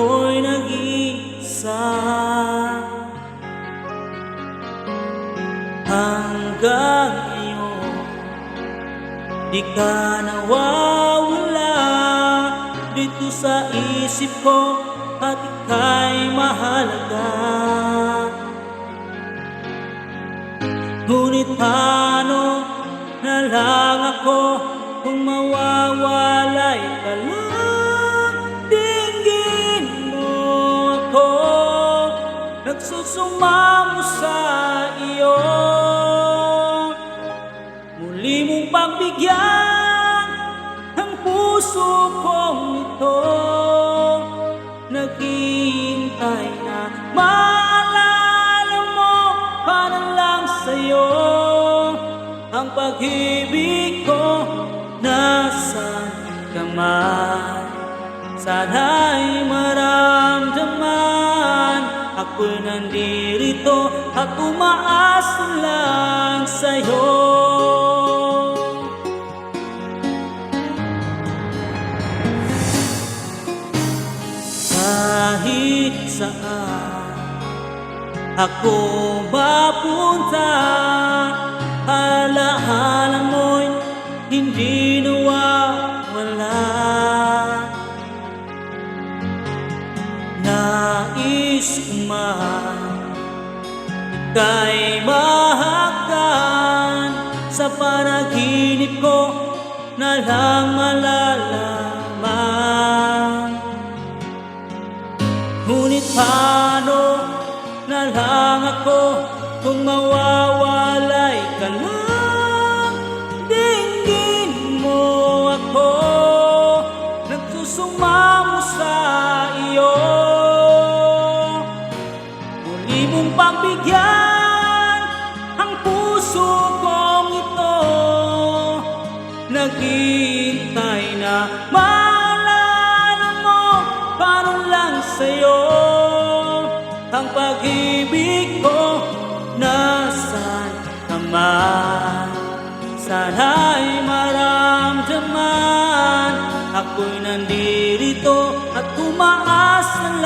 ako'y nag-iisa. Hanggang ngayon, di ka nawawala dito sa isip ko at ika'y mahalaga. Ngunit paano na lang ako kung mawawalay ka lang? Dinggin mo ako, nagsusumamo sa iyo. Muli mong pagbigyan ang puso kong ito. Naghihintay na maalala mo para lang sa'yo ang pag-ibig ko. Nasaan ka man, sana'y maramdaman ako'y nandirito at umaasa lang sa'yo. Kahit saan ako mapunta, alaala mo'y hindi nawawala. Nais ko man ika'y mahagkan, sa panaginip ko na lang malalaman. Ngunit paano na lang ako kung mawawalay ka lang? Dinggin mo ako, nagsusumamo sa iyo. Muli mong pagbigyan ang puso kong ito. Naghihintay na maalala mo para lang sa'yo ang pag-ibig ko. Nasaan ka man, sana'y maramdaman ako'y nandirito at umaasa